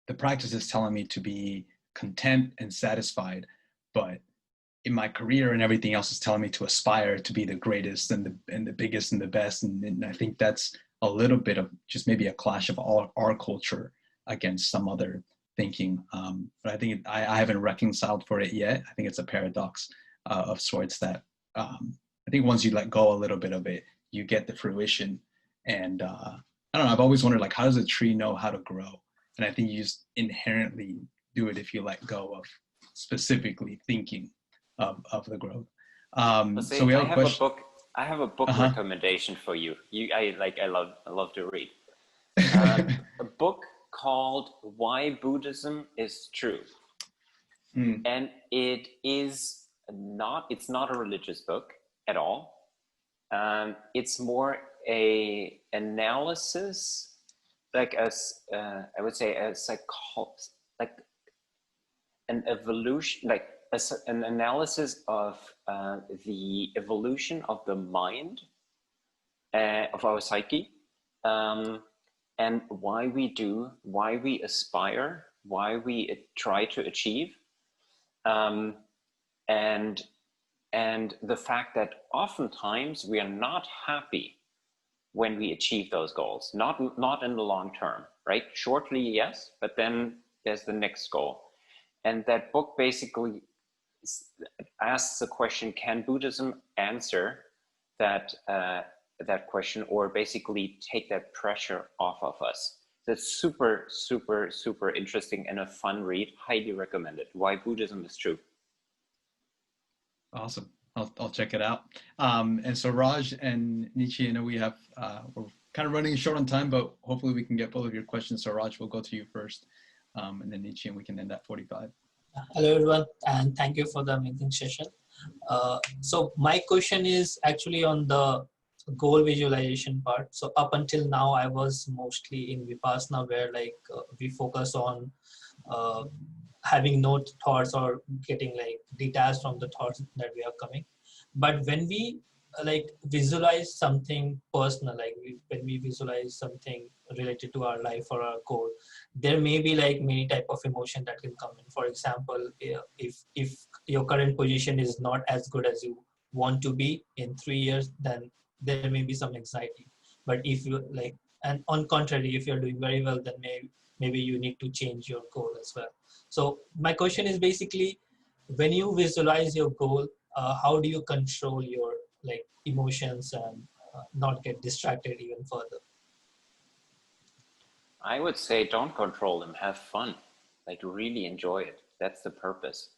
the practice is telling me to be content and satisfied, but in my career and everything else is telling me to aspire to be the greatest and the biggest and the best. And I think that's a little bit of just maybe a clash of our culture against some other thinking. But I think I haven't reconciled for it yet. I think it's a paradox of sorts that I think once you let go a little bit of it, you get the fruition. And I don't know, I've always wondered, like, how does a tree know how to grow? And I think you just inherently do it if you let go of specifically thinking of the growth. So we have a question. I have a book recommendation for you. I love to read. A book called Why Buddhism is True. And it's not a religious book at all. It's more a analysis, like I would say like an evolution, like an analysis of the evolution of the mind, of our psyche, and why we aspire, why we try to achieve, and the fact that oftentimes we are not happy when we achieve those goals, not in the long term, right? Shortly, yes, but then there's the next goal. And that book basically asks the question, can Buddhism answer that question, or basically take that pressure off of us? That's super, super, super interesting and a fun read. Highly recommended. Why Buddhism is True. Awesome. I'll check it out. And so Raj and Nietzsche, I know we're kind of running short on time, but hopefully we can get both of your questions. So Raj, we'll go to you first, and then Nietzsche, and we can end at 45. Hello everyone, and thank you for the amazing session. So my question is actually on the goal visualization part. So up until now, I was mostly in Vipassana, where we focus on having no thoughts or getting detached from the thoughts that we are coming. But when we visualize something personal, when we visualize something related to our life or our goal, there may be many type of emotion that can come in. For example, if your current position is not as good as you want to be in 3 years, then there may be some anxiety. But if you and on contrary, if you're doing very well, then maybe you need to change your goal as well. So my question is basically, when you visualize your goal, how do you control your emotions and not get distracted even further? I would say don't control them, have fun, really enjoy it. That's the purpose.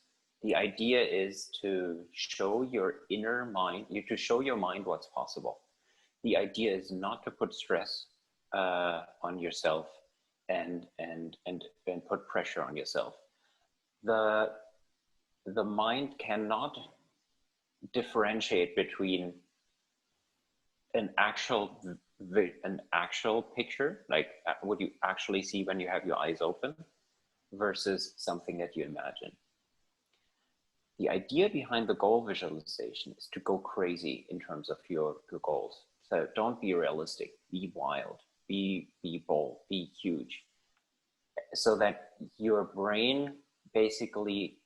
The idea is to show your inner mind, to show your mind what's possible. The idea is not to put stress on yourself and put pressure on yourself. The mind cannot differentiate between an actual picture, like what you actually see when you have your eyes open, versus something that you imagine. The idea behind the goal visualization is to go crazy in terms of your goals. So don't be realistic, be wild, be bold, be huge, so that your brain basically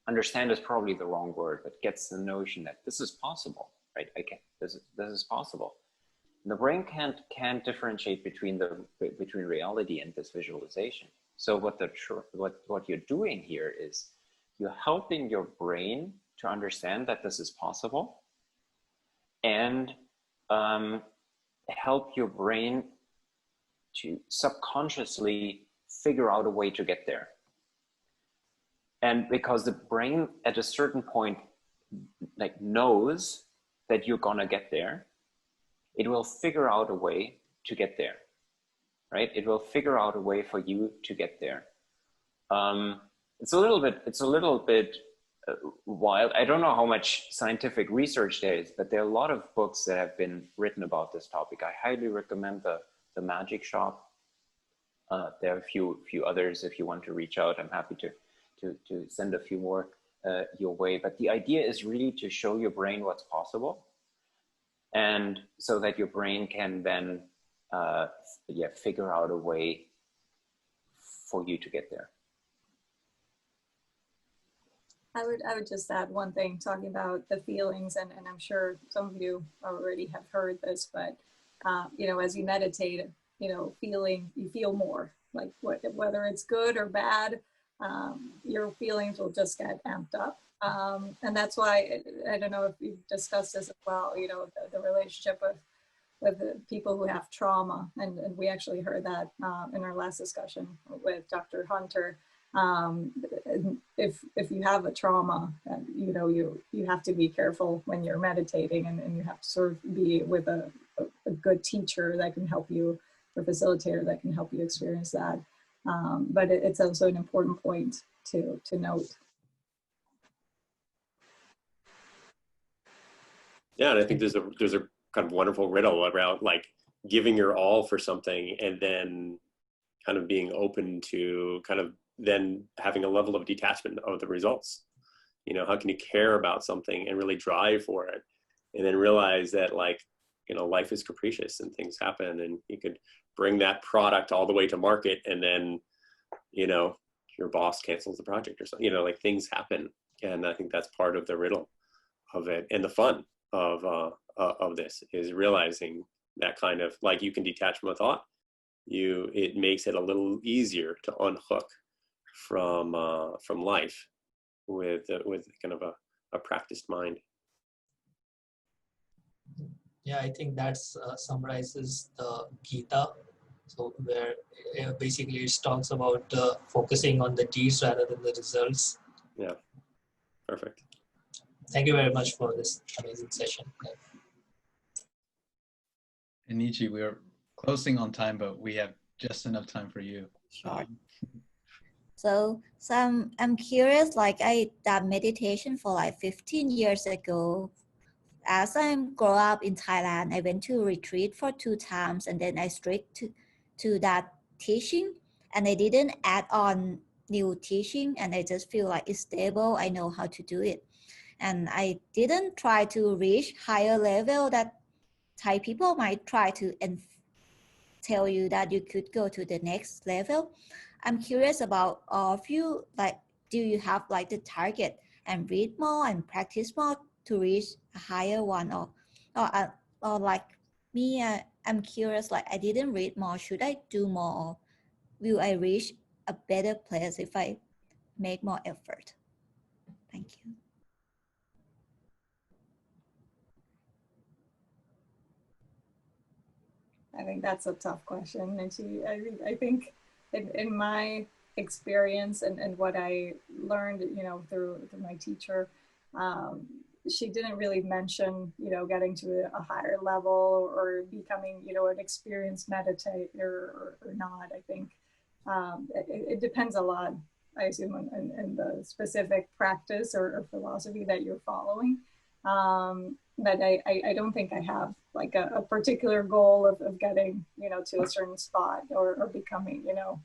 understand is probably the wrong word, but gets the notion that this is possible, right? This is possible. And the brain can't differentiate between reality and this visualization. So what you're doing here is you're helping your brain to understand that this is possible, and help your brain to subconsciously figure out a way to get there. And because the brain at a certain point like knows that you're gonna get there, it will figure out a way to get there, right? It will figure out a way for you to get there. It's a little bit wild. I don't know how much scientific research there is, but there are a lot of books that have been written about this topic. I highly recommend the Magic Shop. There are a few others. If you want to reach out, I'm happy to send a few more your way. But the idea is really to show your brain what's possible, and so that your brain can then figure out a way for you to get there. I would just add one thing, talking about the feelings, and I'm sure some of you already have heard this, but you know, as you meditate, you know, you feel more, like whether it's good or bad, your feelings will just get amped up. And that's why, I don't know if you've discussed this as well, you know, the relationship with the people who have trauma. And we actually heard that in our last discussion with Dr. Hunter. If you have a trauma, you know, you have to be careful when you're meditating, and you have to sort of be with a good teacher that can help you, or facilitator that can help you experience that. But it's also an important point to note. Yeah, and I think there's a kind of wonderful riddle around like giving your all for something, and then kind of being open to kind of then having a level of detachment of the results. You know, how can you care about something and really drive for it, and then realize that, like, you know, life is capricious and things happen, and you could bring that product all the way to market, and then, you know, your boss cancels the project or something, you know, like things happen. And I think that's part of the riddle of it, and the fun of this is realizing that kind of, like, you can detach from a thought. It makes it a little easier to unhook from life with kind of a practiced mind. Yeah, I think that's summarizes the Gita. So where basically it talks about focusing on the deeds rather than the results. Yeah, perfect. Thank you very much for this amazing session. And Nietzsche, we're closing on time, but we have just enough time for you. Sure. So I'm curious, like I done meditation for like 15 years ago. As I grew up in Thailand, I went to retreat for 2 times, and then I straight to that teaching, and I didn't add on new teaching, and I just feel like it's stable. I know how to do it. And I didn't try to reach higher level that Thai people might try to tell you that you could go to the next level. I'm curious about all of you, like, do you have like the target and read more and practice more to reach a higher one, or like me, I'm curious, like I didn't read more, should I do more? Will I reach a better place if I make more effort? Thank you. I think that's a tough question. And I think in my experience and what I learned, you know, through my teacher, she didn't really mention, you know, getting to a higher level or becoming, you know, an experienced meditator or not. I think it depends a lot, I assume, in the specific practice or philosophy that you're following. But I don't think I have like a particular goal of getting, you know, to a certain spot or becoming, you know,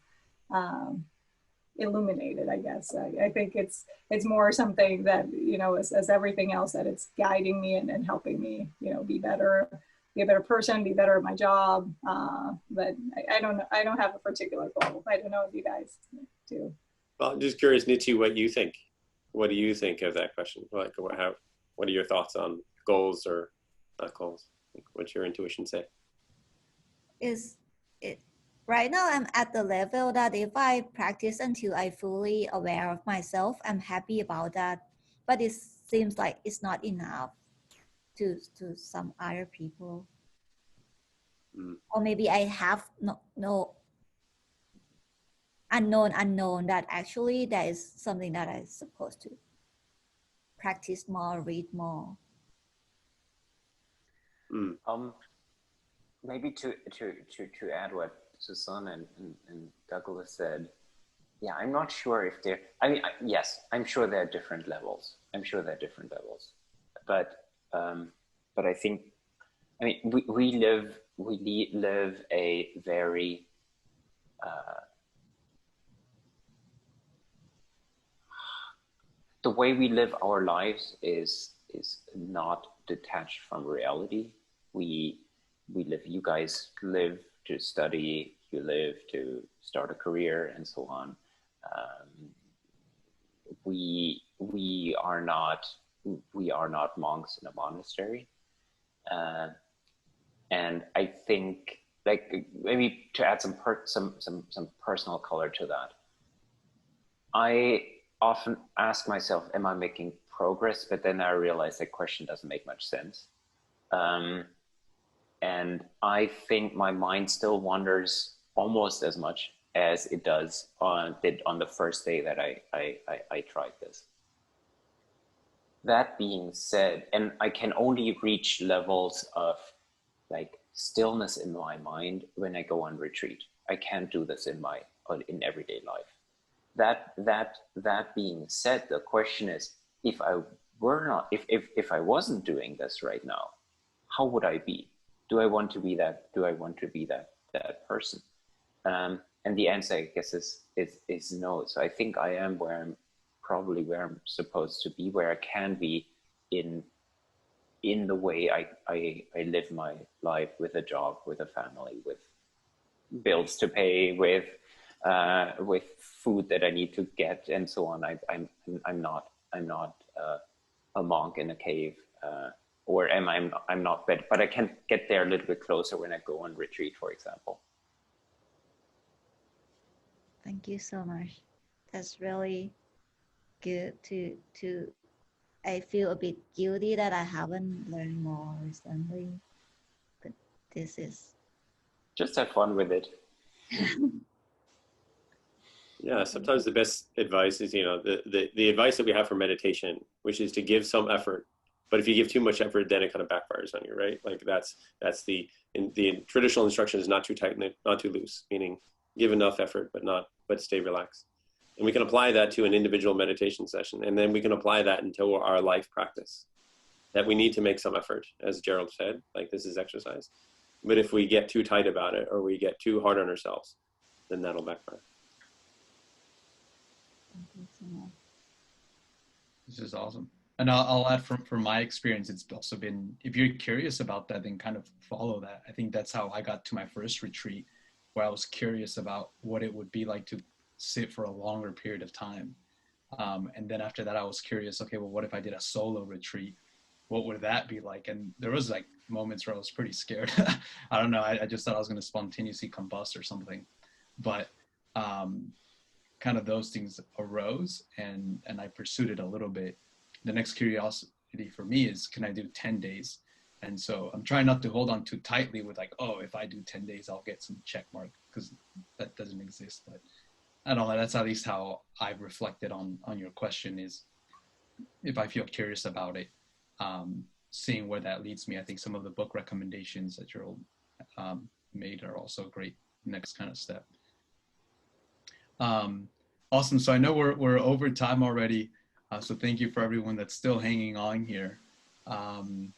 illuminated, I guess. I think it's more something that, you know, as everything else, that it's guiding me and helping me, you know, be a better person, be better at my job. But I don't know. I don't have a particular goal. I don't know if you guys do. Well, I'm just curious, Nitu, what you think. What do you think of that question? Like, what are your thoughts on goals or not goals? What's your intuition say? Right now I'm at the level that if I practice until I fully aware of myself, I'm happy about that. But it seems like it's not enough to some other people. Or maybe I have no unknown that actually that is something that I'm supposed to practice more, read more. Maybe to add what Susana and Douglas said, yeah, I'm not sure if they're, yes, I'm sure there are different levels. But I think, we live a very, the way we live our lives is not detached from reality. We live, you guys live to study, you live to start a career and so on. We are not monks in a monastery. And I think, like, maybe to add some personal color to that, I often ask myself, am I making progress? But then I realize that question doesn't make much sense. And I think my mind still wanders almost as much as it did on the first day that I tried this. That being said, and I can only reach levels of like stillness in my mind when I go on retreat. I can't do this in everyday life. That being said, the question is, if I wasn't doing this right now, how would I be? Do I want to be that person? And the answer, I guess, is no. So I think I am probably where I'm supposed to be, where I can be in the way I live my life, with a job, with a family, with bills to pay, with food that I need to get, and so on. I'm not a monk in a cave, or I'm not, but I can get there a little bit closer when I go on retreat, for example. Thank you so much. That's really good to I feel a bit guilty that I haven't learned more recently, but this is just have fun with it. Yeah, sometimes the best advice is, the advice that we have for meditation, which is to give some effort. But if you give too much effort, then it kind of backfires on you, right? Like that's the traditional instruction is not too tight, not too loose, meaning give enough effort, but stay relaxed. And we can apply that to an individual meditation session. And then we can apply that into our life practice, that we need to make some effort, as Gerold said, like this is exercise. But if we get too tight about it, or we get too hard on ourselves, then that'll backfire. This is awesome. And I'll add from my experience, it's also been, if you're curious about that, then kind of follow that. I think that's how I got to my first retreat, where I was curious about what it would be like to sit for a longer period of time. And then after that, I was curious, okay, well, what if I did a solo retreat? What would that be like? And there was like moments where I was pretty scared. I don't know. I just thought I was going to spontaneously combust or something. But kind of those things arose, and I pursued it a little bit. The next curiosity for me is, can I do 10 days? And so I'm trying not to hold on too tightly with like, oh, if I do 10 days, I'll get some check mark, because that doesn't exist. But I don't know, that's at least how I've reflected on your question, is if I feel curious about it, seeing where that leads me. I think some of the book recommendations that Gerold made are also a great next kind of step. Awesome. So I know we're over time already. So thank you for everyone that's still hanging on here.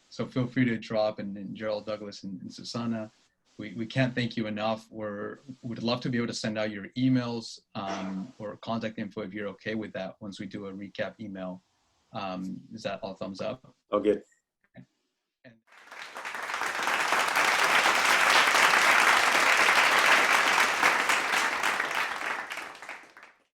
So feel free to drop, and Gerold, Douglas, and Susana, we can't thank you enough. We'd love to be able to send out your emails or contact info if you're okay with that once we do a recap email. Is that all thumbs up? Oh, good.